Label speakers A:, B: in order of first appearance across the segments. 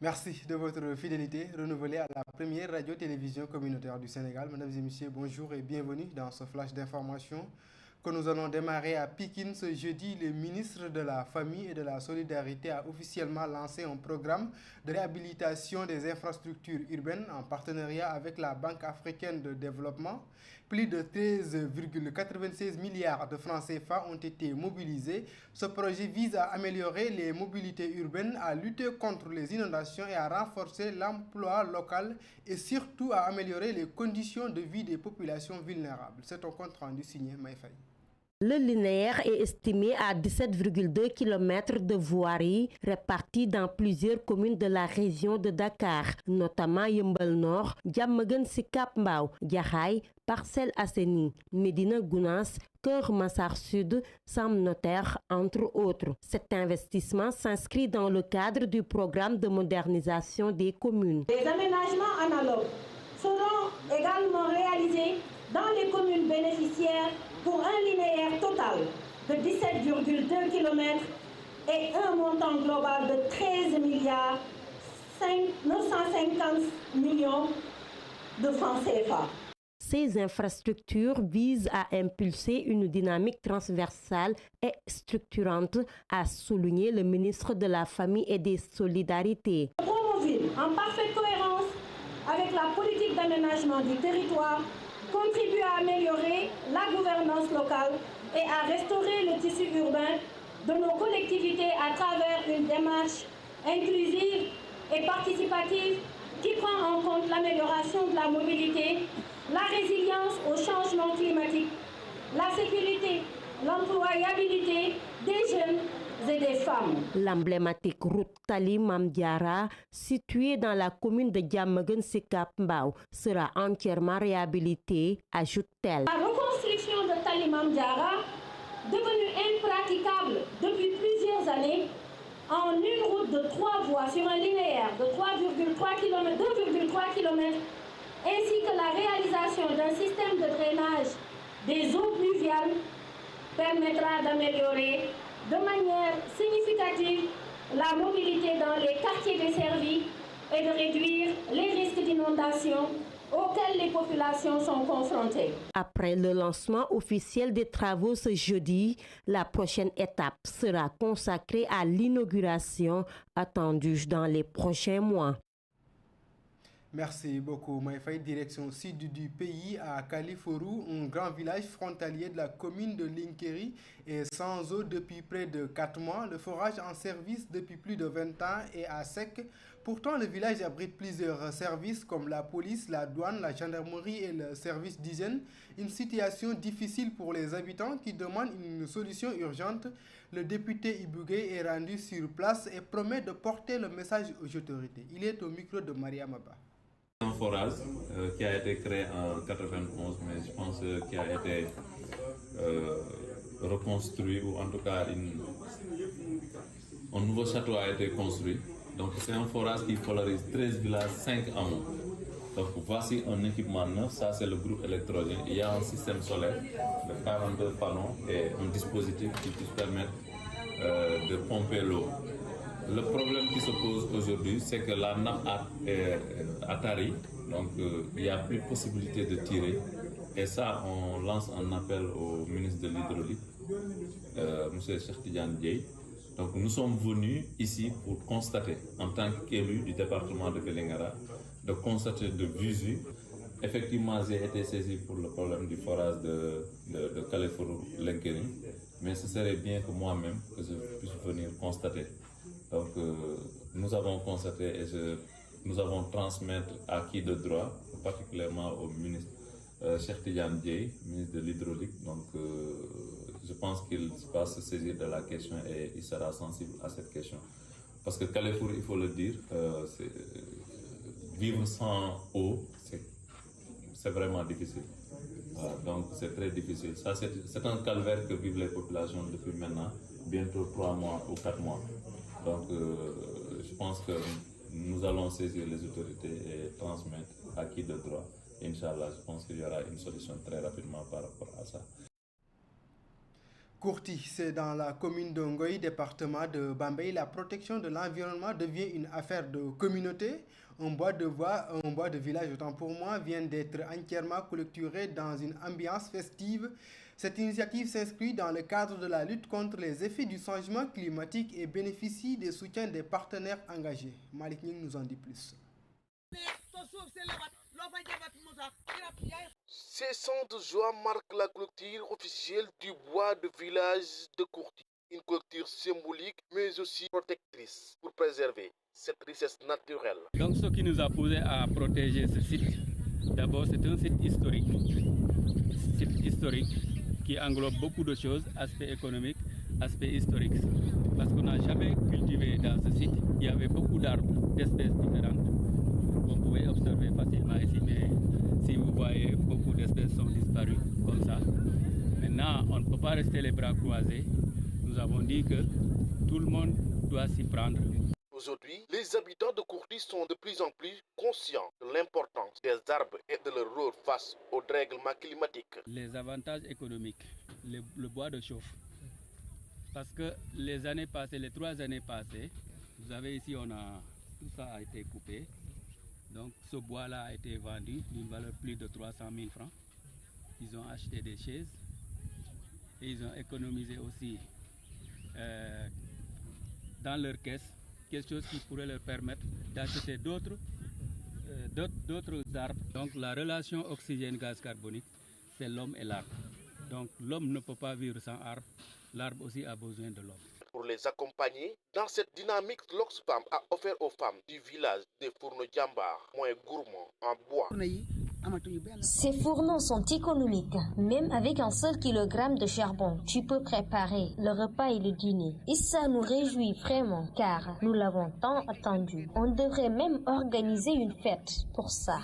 A: Merci de votre fidélité renouvelée à la première radio-télévision communautaire du Sénégal. Mesdames et messieurs, bonjour et bienvenue dans ce flash d'information que nous allons démarrer à Pékin ce jeudi. Le ministre de la Famille et de la Solidarité a officiellement lancé un programme de réhabilitation des infrastructures urbaines en partenariat avec la Banque africaine de développement. Plus de 13,96 milliards de francs CFA ont été mobilisés. Ce projet vise à améliorer les mobilités urbaines, à lutter contre les inondations et à renforcer l'emploi local et surtout à améliorer les conditions de vie des populations vulnérables. C'est un compte rendu signé Maïfaï.
B: Le linéaire est estimé à 17,2 km de voirie répartis dans plusieurs communes de la région de Dakar, notamment Yeumbeul Nord, Diamaguène Sicap Mbao, Jaxaay, Parcelles Assainies, Médina Gounass, Keur Massar Sud, Sam Notaire, entre autres. Cet investissement s'inscrit dans le cadre du programme de modernisation des communes.
C: Les aménagements analogues seront également réalisés dans les communes bénéficiaires pour un linéaire total de 17,2 km et un montant global de 13 milliards 950 millions de francs CFA.
B: Ces infrastructures visent à impulser une dynamique transversale et structurante, a souligné le ministre de la Famille et des Solidarités.
C: Promoville, en parfaite cohérence avec la politique d'aménagement du territoire, contribue à améliorer la gouvernance locale et à restaurer le tissu urbain de nos collectivités à travers une démarche inclusive et participative qui prend en compte l'amélioration de la mobilité, la résilience au changement climatique, la sécurité, l'employabilité des jeunes et des femmes.
B: L'emblématique route Tali Mame Diarra, située dans la commune de Diamaguène Sicap Mbao, sera entièrement réhabilitée, ajoute-t-elle.
C: La reconstruction de Tali Mame Diarra, devenue impraticable depuis plusieurs années, en une route de 3 voies sur un linéaire de 3,3 km, 2,3 km, ainsi que la réalisation d'un système de drainage des eaux pluviales, permettra d'améliorer de manière significative la mobilité dans les quartiers desservis et de réduire les risques d'inondation auxquels les populations sont confrontées.
B: Après le lancement officiel des travaux ce jeudi, la prochaine étape sera consacrée à l'inauguration attendue dans les prochains mois.
A: Merci beaucoup, Maïfaï. Direction sud du pays, à Kalifourou, un grand village frontalier de la commune de Linkeri est sans eau depuis près de 4 mois. Le forage en service depuis plus de 20 ans est à sec. Pourtant, le village abrite plusieurs services comme la police, la douane, la gendarmerie et le service d'hygiène. Une situation difficile pour les habitants qui demandent une solution urgente. Le député Ibougué est rendu sur place et promet de porter le message aux autorités. Il est au micro de Maria Maba.
D: Un forage qui a été créé en 91, mais je pense qu'il a été reconstruit, ou en tout cas un nouveau château a été construit. Donc c'est un forage qui polarise 13 villages, 5 hameaux. Donc voici un équipement neuf, ça c'est le groupe électrogène. Il y a un système solaire de 42 panneaux et un dispositif qui puisse permettre de pomper l'eau. Le problème qui se pose aujourd'hui, c'est que la nappe a tari, donc il n'y a plus de possibilité de tirer. Et ça, on lance un appel au ministre de l'Hydraulique, M. Cheikh Tidiane Dièye. Donc nous sommes venus ici pour constater, en tant qu'élu du département de Vélingara, de constater de visu. Effectivement, j'ai été saisi pour le problème du forage de Kalifourou-Linkeri, mais ce serait bien que moi-même, que je puisse venir constater. Donc nous avons constaté et nous avons transmettre à qui de droit, particulièrement au ministre Cheikh Tidiane Dièye, ministre de l'Hydraulique. Donc je pense qu'il va se saisir de la question et il sera sensible à cette question. Parce que Kalifour, il faut le dire, vivre sans eau, c'est vraiment difficile. Voilà, donc c'est très difficile. Ça, c'est un calvaire que vivent les populations depuis maintenant, bientôt 3 mois ou 4 mois. Donc je pense que nous allons saisir les autorités et transmettre à qui de droit. Inch'Allah, je pense qu'il y aura une solution très rapidement par rapport à ça.
A: Kourti, c'est dans la commune de Ngoï, département de Bambey. La protection de l'environnement devient une affaire de communauté. Un bois de village, autant pour moi, vient d'être entièrement clôturé dans une ambiance festive. Cette initiative s'inscrit dans le cadre de la lutte contre les effets du changement climatique et bénéficie des soutiens des partenaires engagés. Malik Ning nous en dit plus.
E: Ces sons de joie marquent la clôture officielle du bois de village de Kourti. Une clôture symbolique mais aussi protectrice pour préserver cette richesse naturelle.
F: Donc ce qui nous a poussé à protéger ce site, d'abord c'est un site historique. Site historique qui englobe beaucoup de choses, aspect économique, aspect historique. Parce qu'on n'a jamais cultivé dans ce site, il y avait beaucoup d'arbres, d'espèces différentes. Vous pouvez observer facilement ici, mais si vous voyez, beaucoup d'espèces sont disparues comme ça. Maintenant, on ne peut pas rester les bras croisés. Nous avons dit que tout le monde doit s'y prendre.
E: Aujourd'hui, les habitants de Kourti sont de plus en plus conscients de l'importance des arbres et de leur rôle face au dérèglement climatique.
F: Les avantages économiques, le bois de chauffe. Parce que les années passées, les 3 années passées, vous avez ici, tout ça a été coupé. Donc ce bois-là a été vendu d'une valeur plus de 300 000 francs. Ils ont acheté des chaises et ils ont économisé aussi dans leur caisse quelque chose qui pourrait leur permettre d'acheter d'autres arbres. Donc la relation oxygène-gaz carbonique, c'est l'homme et l'arbre. Donc l'homme ne peut pas vivre sans arbre, l'arbre aussi a besoin de l'homme.
E: Pour les accompagner, dans cette dynamique, l'Oxfam a offert aux femmes du village des fourneaux Djambar, moins gourmands en bois.
G: Ces fourneaux sont économiques. Même avec un seul kilogramme de charbon, tu peux préparer le repas et le dîner. Et ça nous réjouit vraiment, car nous l'avons tant attendu. On devrait même organiser une fête pour ça.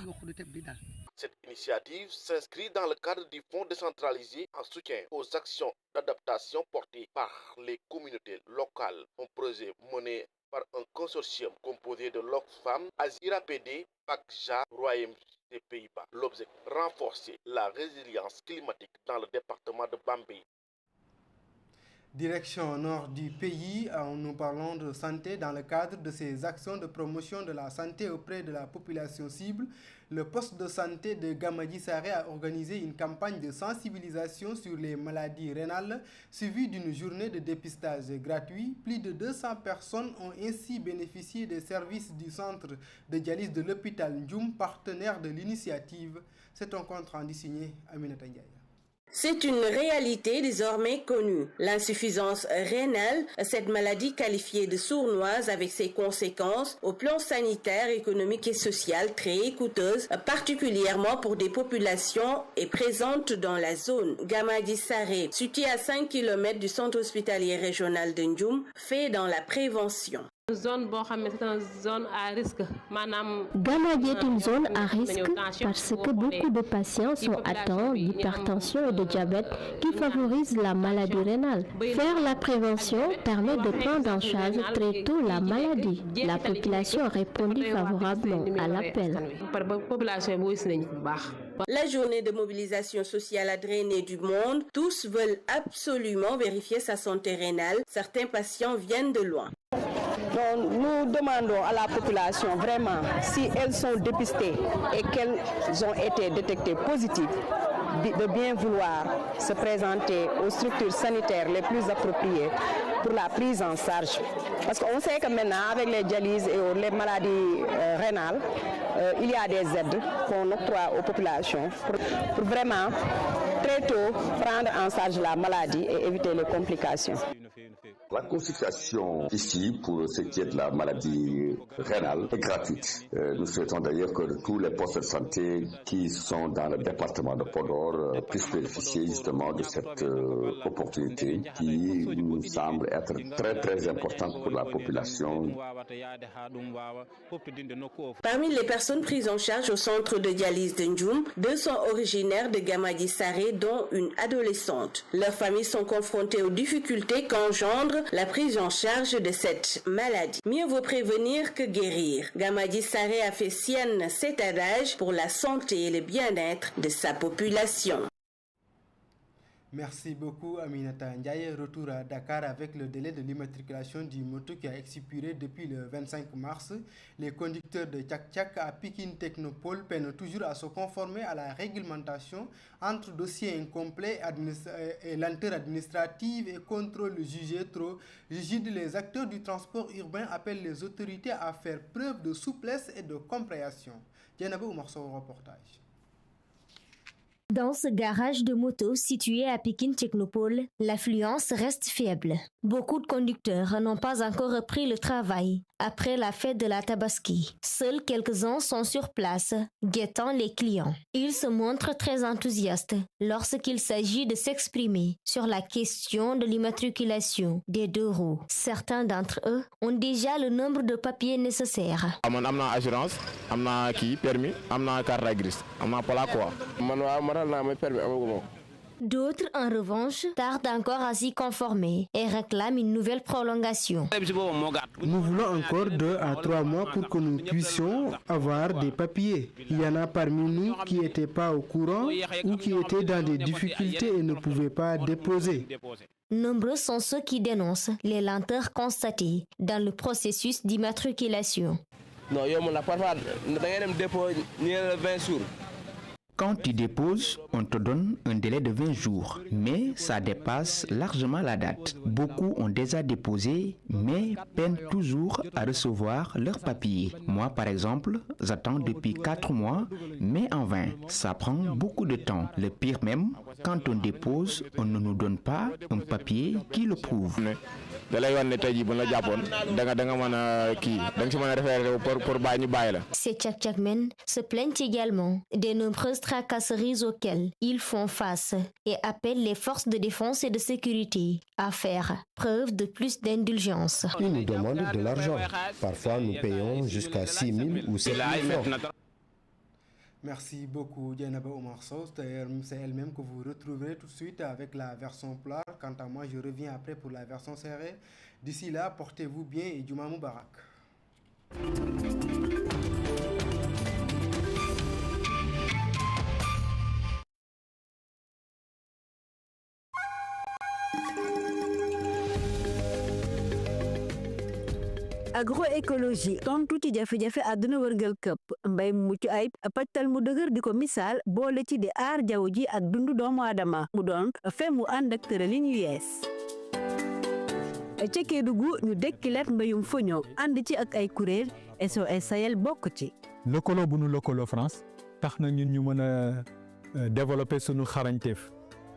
E: Cette initiative s'inscrit dans le cadre du fonds décentralisé en soutien aux actions d'adaptation portées par les communautés locales. Un projet mené par un consortium composé de l'Oxfam, Azira PD, PACJA, Royaume des Pays-Bas. L'objectif, renforcer la résilience climatique dans le département de Bambey.
A: Direction nord du pays, nous parlons de santé dans le cadre de ces actions de promotion de la santé auprès de la population cible. Le poste de santé de Gamadji Saré a organisé une campagne de sensibilisation sur les maladies rénales suivie d'une journée de dépistage gratuit. Plus de 200 personnes ont ainsi bénéficié des services du centre de dialyse de l'hôpital Ndjoum, partenaire de l'initiative. C'est un compte rendu signé Aminata Ndiaye.
B: C'est une réalité désormais connue. L'insuffisance rénale, cette maladie qualifiée de sournoise avec ses conséquences au plan sanitaire, économique et social très coûteuses, particulièrement pour des populations, est présente dans la zone. Gamadji Saré, situé à 5 km du centre hospitalier régional de Ndjoum, fait dans la prévention.
H: Gamadji est une zone à risque parce que beaucoup de patients sont atteints d'hypertension et de diabète qui favorisent la maladie rénale. Faire la prévention permet de prendre en charge très tôt la maladie. La population a répondu favorablement à l'appel.
B: La journée de mobilisation sociale a drainé du monde. Tous veulent absolument vérifier sa santé rénale. Certains patients viennent de loin.
I: Donc, nous demandons à la population vraiment si elles sont dépistées et qu'elles ont été détectées positives, de bien vouloir se présenter aux structures sanitaires les plus appropriées pour la prise en charge. Parce qu'on sait que maintenant, avec les dialyses et les maladies rénales, il y a des aides qu'on octroie aux populations pour vraiment très tôt prendre en charge la maladie et éviter les complications.
J: La consultation ici pour ce qui est de la maladie rénale est gratuite. Nous souhaitons d'ailleurs que tous les postes de santé qui sont dans le département de Podor puissent bénéficier justement de cette opportunité qui nous semble être très très importante pour la population.
B: Parmi les personnes prises en charge au centre de dialyse de Ndjoum, 2 sont originaires de Gamadji Saré, dont une adolescente. Leurs familles sont confrontées aux difficultés qu'engendre la prise en charge de cette maladie. Mieux vaut prévenir que guérir. Gamadji Saré a fait sienne cet adage pour la santé et le bien-être de sa population.
A: Merci beaucoup Aminata Ndiaye. Retour à Dakar avec le délai de l'immatriculation du moto qui a expiré depuis le 25 mars. Les conducteurs de Tchak-Tchak à Pikine Technopole peinent toujours à se conformer à la réglementation entre dossiers incomplets et lenteur administrative et contrôle jugé trop rigide. Les acteurs du transport urbain appellent les autorités à faire preuve de souplesse et de compréhension. Dieynaba Oumar Sow, reportage.
G: Dans ce garage de moto situé à Pikine Technopole, l'affluence reste faible. Beaucoup de conducteurs n'ont pas encore repris le travail après la fête de la Tabaski. Seuls quelques-uns sont sur place, guettant les clients. Ils se montrent très enthousiastes lorsqu'il s'agit de s'exprimer sur la question de l'immatriculation des 2 roues. Certains d'entre eux ont déjà le nombre de papiers nécessaires.
K: Am na assurance, am na permis, am na carte grise, am na pala quoi.
G: D'autres, en revanche, tardent encore à s'y conformer et réclament une nouvelle prolongation.
L: Nous voulons encore 2 à 3 mois pour que nous puissions avoir des papiers. Il y en a parmi nous qui n'étaient pas au courant ou qui étaient dans des difficultés et ne pouvaient pas déposer.
G: Nombreux sont ceux qui dénoncent les lenteurs constatées dans le processus d'immatriculation.
K: Non, parfois, nous avons déposé 20 jours.
M: Quand tu déposes, on te donne un délai de 20 jours, mais ça dépasse largement la date. Beaucoup ont déjà déposé, mais peinent toujours à recevoir leurs papiers. Moi, par exemple, j'attends depuis 4 mois, mais en vain. Ça prend beaucoup de temps. Le pire même, quand on dépose, on ne nous donne pas un papier qui le prouve.
G: Ces Tchak-Tchakmen se plaignent également des nombreuses tracasseries auxquelles ils font face et appellent les forces de défense et de sécurité à faire preuve de plus d'indulgence.
N: Ils nous demandent de l'argent. Parfois, nous payons jusqu'à 6 000 ou 7 000 francs.
A: Merci beaucoup Dieynaba Oumar Sow. C'est elle-même que vous retrouverez tout de suite avec la version plat. Quant à moi, je reviens après pour la version serrée. D'ici là, portez-vous bien et Juma Moubarak.
O: agroécologie tontu ci jafe-jafe àdduna wërngal këpp mbay mu mucc ayib pàccal mu dëgër di ko misaal boole ci di aar jaww ji ak dundu doomu aadama mu doon fe mu ànd ak tëralin yu yees ca Kédougou ñu dekkilat mbayum foño ànd ci ak ay kuréel SOS Sahel bokk ci
P: lëkkaloo bu nu lëkkaloo France tax na ñun ñu mën a développer sunu xarañteef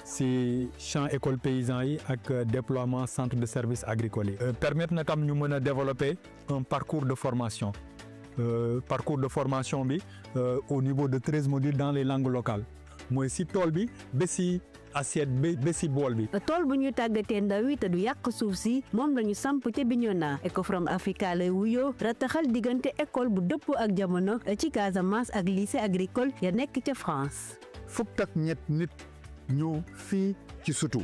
P: si champ école paysan yi ak déploiement centre de services agricoles yi permettre na tam ñu mën a développer un parcours de formation bi au niveau de 13 modules dans les langues locales mooy si tool bi ba si assiette ba si bool bi.
O: tool bu ñu tàggatee ndaw yi te du yàq suuf si moom la ñu samp ca Bignona Ecofrom Africa lay wuyoo rataxal diggante école bu dëppoo ak jamono ci Casamance ak lycée agricole ya nekk ca France.
Q: fukk ak ñett nit ñëw fii ci sutu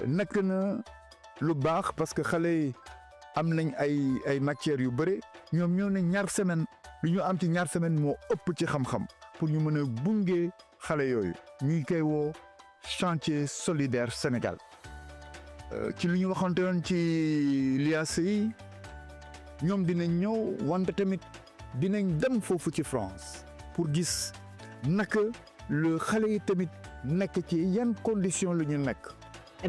Q: nekk na lu baax parce que xale yi am nañ ay matières yu bëri ñoom ñoo ne ñaar semaine lu ñu am ci ñaar semaine moo ëpp ci xam-xam pour ñu mën a bunge xale yooyu ñuy koy woo chantier solidaire Sénégal ci lu ñu waxante woon ci liaas yi ñoom dinañ ñëw wante tamit dinañ dem foofu ci France pour gis naka le xale yi tamit nekk ci yan condition la ñu nekk.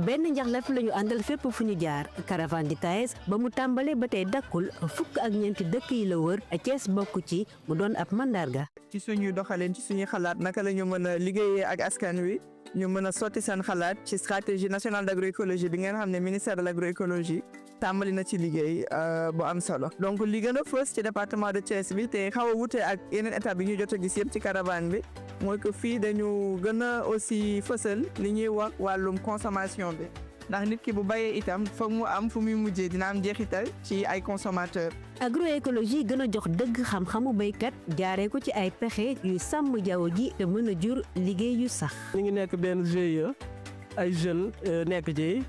O: benn njaxlaf la ñu àndal fépp fu ñu jaar caravane di Taïs ba mu tàmbalee ba tey dakkul fukk ak ñeenti dëkk yi la wër Thiès bokk ci mu doon ab mandarga.
R: ci suñu doxalin ci suñu xalaat naka la ñu mën a liggéeyee ak askan wi ñu mën a sotti seen xalaat ci stratégie nationale d'agroécologie bi ngeen xam ne ministère de l'agroécologie tàmbali na ci liggéey bu am solo. donc li gën a fës ci département de Thiès bi te xaw a wute ak yeneen état bi ñu jot a gis yëpp ci caravane bi mooy que fii dañu gën a aussi fësal li ñuy wax wàllum consommation bi ndax nit ki bu bayee itam foog mu am fu muy mujjee dina am jeexital ci ay consommateurs.
O: agroécologie gën a jox dëgg xam-xamu béykat jaaree ko ci ay pexe yuy sàmm jaww ji te mën a jur liggéey yu sax.
S: ñu ngi nekk benn GIE ay jeunes nekk ci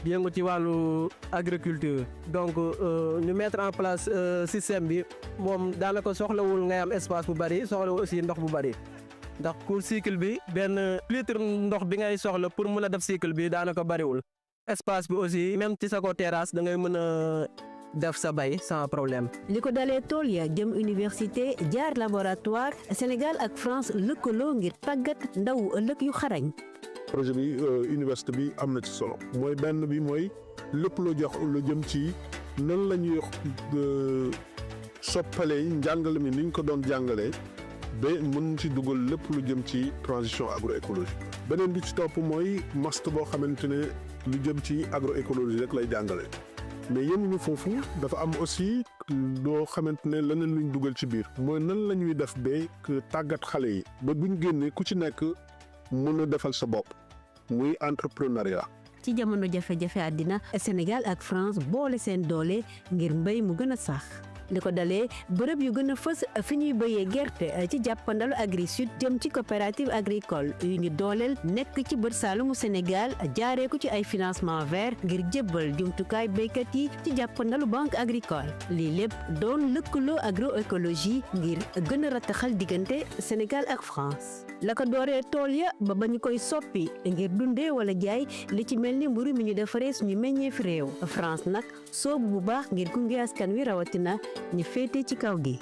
S: yëngu ci wàllu agriculture donc ñu mettre en place système bi moom daanaka soxlawul ngay am espace bu bari soxlawul aussi ndox bu bari ndax pour cycle bi benn litre ndox bi ngay soxla pour mën a def cycle bi daanaka bariwul espace bi aussi même ci sa ko terrasse da ngay mën a def sa bay sans problème.
O: li ko dalee tool ya jëm université jaar laboratoire Sénégal ak France lëkkaloo ngir tàggat ndaw ëllëg yu xarañ.
T: projet bi université bi am na ci solo mooy benn bi mooy lépp lu jëm ci nan la ñuy soppalee njàngale mi ni ñu ko doon jàngalee ba mën ci dugal lépp lu jëm ci transition agroécologique. beneen bi ci topp mooy master boo xamante ne lu jëm ci agroécologie rek lay jàngale mais yemuñu foofu dafa am aussi loo xamante ne leneen luñ dugal ci biir mooy nan la ñuy def ba tàggat xale yi ba buñ génnee ku ci nekk mën a defal sa bopp muy entrepreneuriat.
O: ci jamono jafe-jafe àddina Sénégal ak France boole seen doole ngir mbéy mu gën a sax li ko dalee bërëb yu gën a fës fi ñuy béyee gerte ci jàppandalu Agri Sud jëm ci coopérative agricole yu ñu dooleel nekk ci bët saalumu Sénégal jaaree ko ci ay financement vert ngir jébbal jumtukaay béykat yi ci jàppandalu banque agricole lii lépp doon lëkkaloo agroécologie ngir gën a rataxal diggante Sénégal ak France. la ko dooree tool ya ba ñu koy soppi ngir dundee wala jaay li ci mel ni mburu mi ñu defaree suñu meññeef réew France nag soobu bu baax ngir gunge askan wi rawatina ñu féete ci kaw gi.